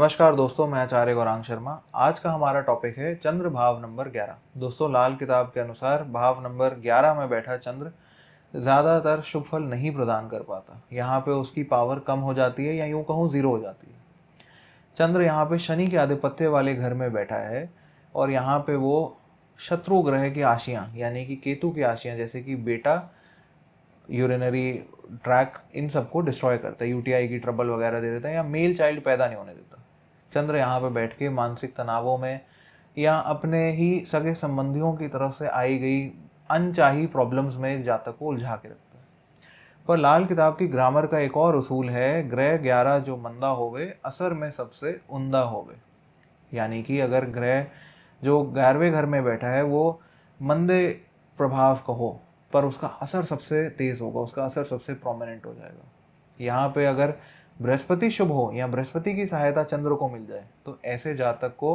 नमस्कार दोस्तों, मैं आचार्य गौरांग शर्मा। आज का हमारा टॉपिक है चंद्र भाव नंबर 11। दोस्तों, लाल किताब के अनुसार भाव नंबर 11 में बैठा चंद्र ज़्यादातर शुभ फल नहीं प्रदान कर पाता। यहाँ पे उसकी पावर कम हो जाती है या यूँ कहूँ ज़ीरो हो जाती है। चंद्र यहाँ पे शनि के आधिपत्य वाले घर में बैठा है और यहाँ पे वो शत्रु ग्रह की आशियाँ यानी कि केतु की आशियाँ जैसे कि बेटा, यूरिनरी ट्रैक, इन सबको डिस्ट्रॉय करता है, यूटीआई की ट्रबल वगैरह दे देता है या मेल चाइल्ड पैदा नहीं होने देता। चंद्र यहाँ पे बैठ के मानसिक तनावों में या अपने ही सगे संबंधियों की तरफ से आई गई अनचाही प्रॉब्लम्स में जातक को उलझा के रखता है। पर लाल किताब की ग्रामर का एक और उसूल है, ग्रह 11 जो मंदा होवे असर में सबसे उमदा होवे। यानी कि अगर ग्रह जो 11वें घर में बैठा है वो मंदे प्रभाव का हो पर उसका असर सबसे तेज होगा, उसका असर सबसे प्रोमिनेंट हो जाएगा। यहाँ पे अगर बृहस्पति शुभ हो या बृहस्पति की सहायता चंद्र को मिल जाए तो ऐसे जातक को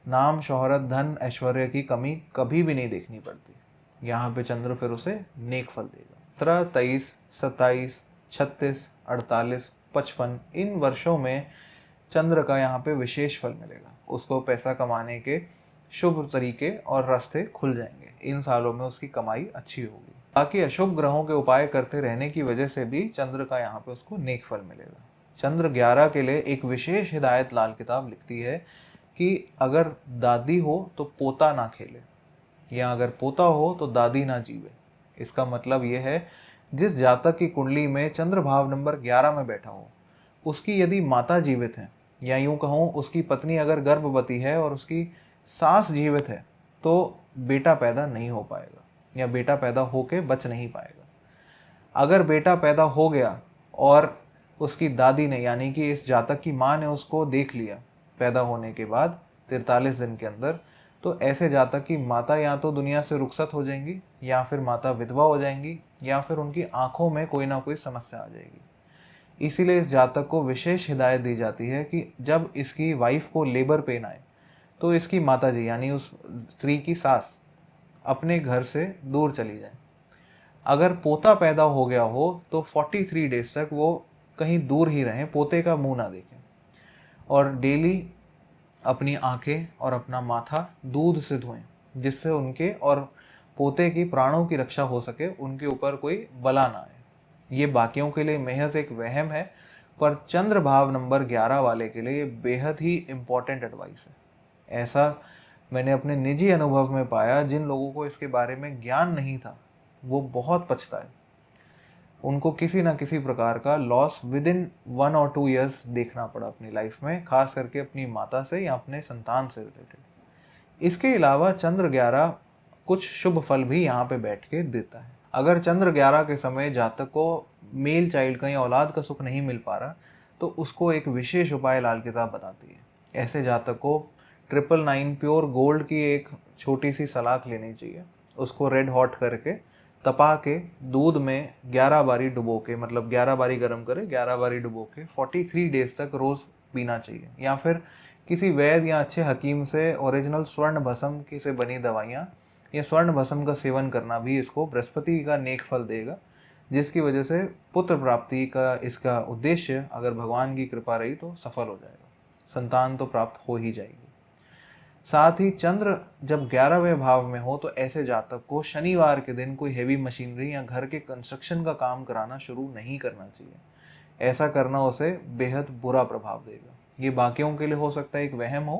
नाम, शोहरत, धन, ऐश्वर्य की कमी कभी भी नहीं देखनी पड़ती। यहाँ पे चंद्र फिर उसे नेक फल देगा। 17, 23, 27, 36, 48, 55 इन वर्षों में चंद्र का यहाँ पे विशेष फल मिलेगा। उसको पैसा कमाने के शुभ तरीके और रास्ते खुल जाएंगे। इन सालों में उसकी कमाई अच्छी होगी। बाकी अशुभ ग्रहों के उपाय करते रहने की वजह से भी चंद्र का यहाँ पे उसको नेक फल मिलेगा। चंद्र 11 के लिए एक विशेष हिदायत लाल किताब लिखती है कि अगर दादी हो तो पोता ना खेले या अगर पोता हो तो दादी ना जीवे। इसका मतलब ये है, जिस जातक की कुंडली में चंद्र भाव नंबर 11 में बैठा हो उसकी यदि माता जीवित है या यूं कहूँ उसकी पत्नी अगर गर्भवती है और उसकी सास जीवित है तो बेटा पैदा नहीं हो पाएगा या बेटा पैदा होके बच नहीं पाएगा। अगर बेटा पैदा हो गया और उसकी दादी ने यानी कि इस जातक की माँ ने उसको देख लिया पैदा होने के बाद 43 दिन के अंदर, तो ऐसे जातक की माता या तो दुनिया से रुखसत हो जाएंगी या फिर माता विधवा हो जाएंगी या फिर उनकी आंखों में कोई ना कोई समस्या आ जाएगी। इसीलिए इस जातक को विशेष हिदायत दी जाती है कि जब इसकी वाइफ को लेबर पेन आए तो इसकी माताजी यानी उस स्त्री की सास अपने घर से दूर चली जाए। अगर पोता पैदा हो गया हो तो 43 डेज तक वो कहीं दूर ही रहें, पोते का मुंह ना देखें और डेली अपनी आंखें और अपना माथा दूध से धोएं जिससे उनके और पोते की प्राणों की रक्षा हो सके, उनके ऊपर कोई बला ना आए। ये बाकियों के लिए महज एक वहम है पर चंद्र भाव नंबर 11 वाले के लिए ये बेहद ही इम्पोर्टेंट एडवाइस है। ऐसा मैंने अपने निजी अनुभव में पाया। जिन लोगों को इसके बारे में ज्ञान नहीं था वो बहुत पछताए। उनको किसी ना किसी प्रकार का लॉस विद इन 1 और 2 ईयर्स देखना पड़ा अपनी लाइफ में, खास करके अपनी माता से या अपने संतान से रिलेटेड। इसके अलावा चंद्र 11 कुछ शुभ फल भी यहाँ पे बैठ के देता है। अगर चंद्र 11 के समय जातक को मेल चाइल्ड का या औलाद का सुख नहीं मिल पा रहा तो उसको एक विशेष उपाय लाल किताब बताती है। ऐसे जातक को 999 प्योर गोल्ड की एक छोटी सी सलाख लेनी चाहिए। उसको रेड हॉट करके तपा के दूध में 11 बारी डुबो के, मतलब 11 बारी गर्म करे, 11 बारी डुबो के 43 डेज तक रोज पीना चाहिए। या फिर किसी वैद्य या अच्छे हकीम से ओरिजिनल स्वर्ण भस्म की से बनी दवाइयाँ या स्वर्ण भस्म का सेवन करना भी इसको बृहस्पति का नेक फल देगा, जिसकी वजह से पुत्र प्राप्ति का इसका उद्देश्य अगर भगवान की कृपा रही तो सफल हो जाएगा, संतान तो प्राप्त हो ही जाएगी। साथ ही चंद्र जब 11वें भाव में हो तो ऐसे जातक को शनिवार के दिन कोई हेवी मशीनरी या घर के कंस्ट्रक्शन का काम कराना शुरू नहीं करना चाहिए। ऐसा करना उसे बेहद बुरा प्रभाव देगा। ये बाकियों के लिए हो सकता है एक वहम हो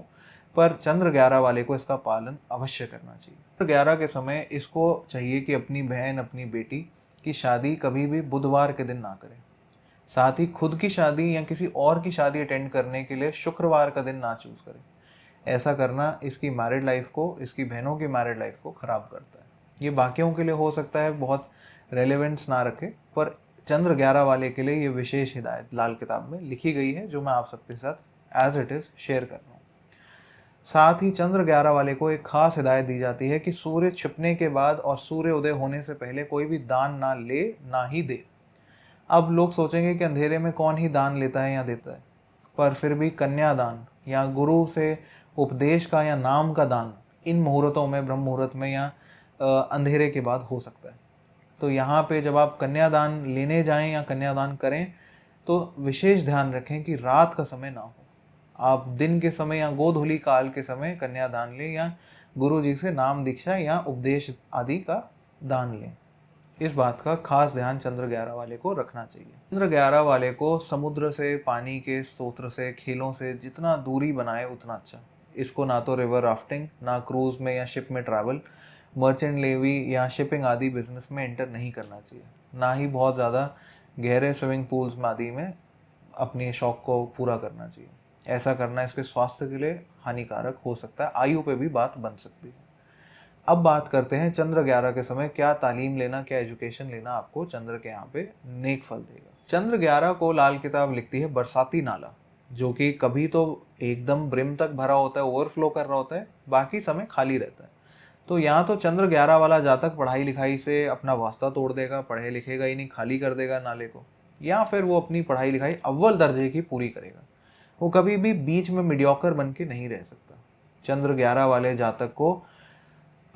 पर चंद्र 11 वाले को इसका पालन अवश्य करना चाहिए। चंद्र 11 के समय इसको चाहिए कि अपनी बहन, अपनी बेटी की शादी कभी भी बुधवार के दिन ना करे। साथ ही खुद की शादी या किसी और की शादी अटेंड करने के लिए शुक्रवार का दिन ना चूज करे। ऐसा करना इसकी मैरिड लाइफ को, इसकी बहनों की मैरिड लाइफ को खराब करता है। ये बाकियों के लिए हो सकता है बहुत रेलेवेंस ना रखे पर चंद्र 11 वाले के लिए ये विशेष हिदायत लाल किताब में लिखी गई है जो मैं आप सबके साथ एज इट इज शेयर कर रहा हूँ। साथ ही चंद्र 11 वाले को एक खास हिदायत दी जाती है कि सूर्य छिपने के बाद और सूर्य उदय होने से पहले कोई भी दान ना ले, ना ही दे। अब लोग सोचेंगे कि अंधेरे में कौन ही दान लेता है या देता है, पर फिर भी कन्यादान या गुरु से उपदेश का या नाम का दान इन मुहूर्तों में, ब्रह्म मुहूर्त में या अंधेरे के बाद हो सकता है। तो यहाँ पे जब आप कन्यादान लेने जाएं या कन्यादान करें तो विशेष ध्यान रखें कि रात का समय ना हो। आप दिन के समय या गोधूलि काल के समय कन्यादान लें या गुरु जी से नाम दीक्षा या उपदेश आदि का दान लें। इस बात का खास ध्यान चंद्र 11 वाले को रखना चाहिए। चंद्र 11 वाले को समुद्र से, पानी के स्रोत से, खेलों से जितना दूरी बनाए उतना अच्छा। इसको ना तो रिवर राफ्टिंग, ना क्रूज में या शिप में ट्रैवल, मर्चेंट नेवी या शिपिंग आदि बिजनेस में एंटर नहीं करना चाहिए। ना ही बहुत ज़्यादा गहरे स्विमिंग पूल्स में आदि में अपने शौक को पूरा करना चाहिए। ऐसा करना इसके स्वास्थ्य के लिए हानिकारक हो सकता है, आयु पे भी बात बन सकती है। अब बात करते हैं चंद्र 11 के समय क्या तालीम लेना, क्या एजुकेशन लेना आपको चंद्र के यहाँ पे नेक फल देगा। चंद्र 11 को लाल किताब लिखती है बरसाती नाला, जो कि कभी तो एकदम ब्रिम तक भरा होता है, ओवरफ्लो कर रहा होता है, बाकी समय खाली रहता है। तो यहाँ तो चंद्र 11 वाला जातक पढ़ाई लिखाई से अपना वास्ता तोड़ देगा, पढ़े लिखेगा ही नहीं, खाली कर देगा नाले को, या फिर वो अपनी पढ़ाई लिखाई अव्वल दर्जे की पूरी करेगा। वो कभी भी बीच में मीडियोकर बन के नहीं रह सकता। चंद्र 11 वाले जातक को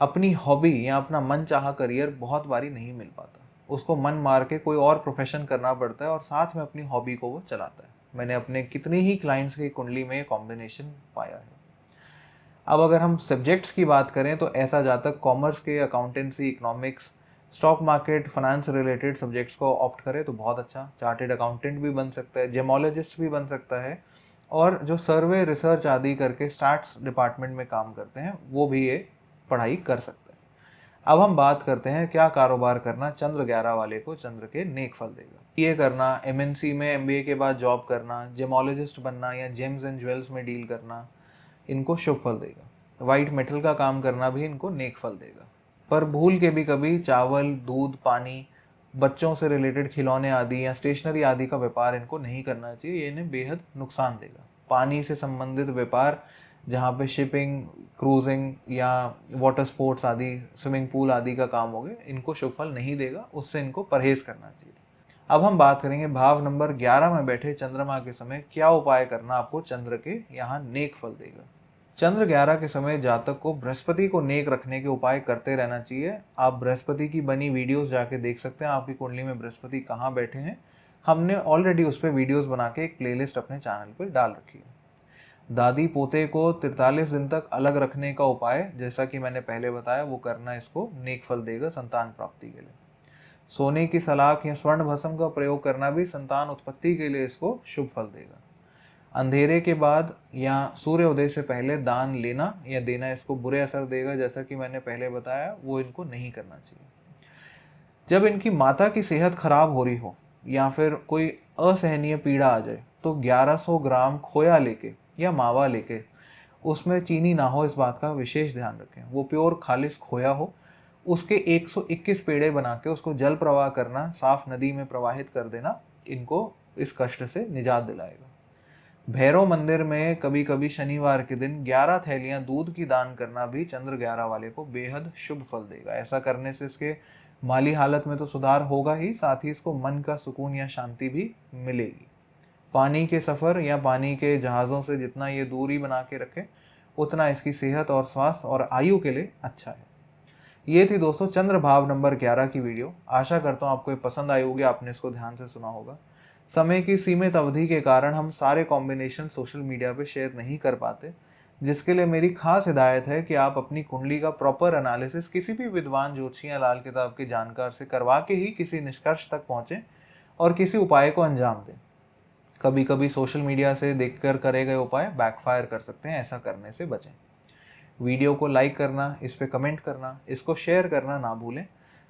अपनी हॉबी या अपना मन चाहा करियर बहुत बारी नहीं मिल पाता। उसको मन मार के कोई और प्रोफेशन करना पड़ता है और साथ में अपनी हॉबी को वो चलाता है। मैंने अपने कितने ही क्लाइंट्स की कुंडली में कॉम्बिनेशन पाया है। अब अगर हम सब्जेक्ट्स की बात करें तो ऐसा जातक कॉमर्स के, accountancy, economics, stock market, finance related subjects को ऑप्ट करे तो बहुत अच्छा। चार्टेड अकाउंटेंट भी बन सकता है, जेमोलॉजिस्ट भी बन सकता है, और जो सर्वे रिसर्च आदि करके स्टैट्स डिपार्टमेंट में काम करते हैं वो भी ये पढ़ाई कर सकते हैं। अब हम बात करते हैं क्या कारोबार करना चंद्र 11 वाले को चंद्र के नेक फल देगा। ये करना, एमएनसी में एमबीए के बाद जॉब करना, जेमोलॉजिस्ट बनना या जेम्स एंड ज्वेल्स में डील करना इनको शुभ फल देगा। वाइट मेटल का काम करना भी इनको नेक फल देगा। पर भूल के भी कभी चावल, दूध, पानी, बच्चों से रिलेटेड खिलौने आदि या स्टेशनरी आदि का व्यापार इनको नहीं करना चाहिए, ये इन्हें बेहद नुकसान देगा। पानी से संबंधित व्यापार जहाँ पे शिपिंग, क्रूजिंग या वाटर स्पोर्ट्स आदि, स्विमिंग पूल आदि का काम हो गया, इनको शुभ फल नहीं देगा, उससे इनको परहेज करना चाहिए। अब हम बात करेंगे भाव नंबर 11 में बैठे चंद्रमा के समय क्या उपाय करना आपको चंद्र के यहाँ नेक फल देगा। चंद्र 11 के समय जातक को बृहस्पति को नेक रखने के उपाय करते रहना चाहिए। आप बृहस्पति की बनी वीडियोस जाके देख सकते हैं, आपकी कुंडली में बृहस्पति कहाँ बैठे हैं। हमने ऑलरेडी उस पर वीडियोस बना के एक प्लेलिस्ट अपने चैनल पर डाल रखी है। दादी पोते को 43 दिन तक अलग रखने का उपाय, जैसा कि मैंने पहले बताया, वो करना इसको नेक फल देगा संतान प्राप्ति के लिए। सोने की सलाख या स्वर्ण भस्म का प्रयोग करना भी संतान उत्पत्ति के लिए इसको शुभ फल देगा। अंधेरे के बाद या सूर्योदय से पहले दान लेना या देना इसको बुरे असर देगा, जैसा कि मैंने पहले बताया, वो इनको नहीं करना चाहिए। जब इनकी माता की सेहत खराब हो रही हो या फिर कोई असहनीय पीड़ा आ जाए तो 1100 ग्राम खोया लेके या मावा लेके, उसमें चीनी ना हो, इस बात का विशेष ध्यान रखें। वो प्योर खालिश खोया हो, उसके 121 पेड़े बना के उसको जल प्रवाह करना, साफ नदी में प्रवाहित कर देना, इनको इस कष्ट से निजात दिलाएगा। भैरव मंदिर में कभी कभी शनिवार के दिन 11 थैलियां दूध की दान करना भी चंद्र 11 वाले को बेहद शुभ फल देगा। ऐसा करने से इसके माली हालत में तो सुधार होगा ही, साथ ही इसको मन का सुकून या शांति भी मिलेगी। पानी के सफ़र या पानी के जहाज़ों से जितना ये दूरी बना के रखे उतना इसकी सेहत और स्वास्थ्य और आयु के लिए अच्छा है। ये थी दोस्तों चंद्र भाव नंबर 11 की वीडियो। आशा करता हूँ आपको ये पसंद आई होगी, आपने इसको ध्यान से सुना होगा। समय की सीमित अवधि के कारण हम सारे कॉम्बिनेशन सोशल मीडिया पे शेयर नहीं कर पाते, जिसके लिए मेरी खास हिदायत है कि आप अपनी कुंडली का प्रॉपर एनालिसिस किसी भी विद्वान ज्योतिषी या लाल किताब के जानकार से करवा के ही किसी निष्कर्ष तक पहुँचें और किसी उपाय को अंजाम दें। कभी कभी सोशल मीडिया से देखकर करे गए उपाय बैकफायर कर सकते हैं, ऐसा करने से बचें। वीडियो को लाइक करना, इस पे कमेंट करना, इसको शेयर करना ना भूलें,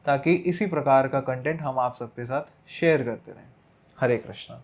ताकि इसी प्रकार का कंटेंट हम आप सबके साथ शेयर करते रहें। हरे कृष्णा।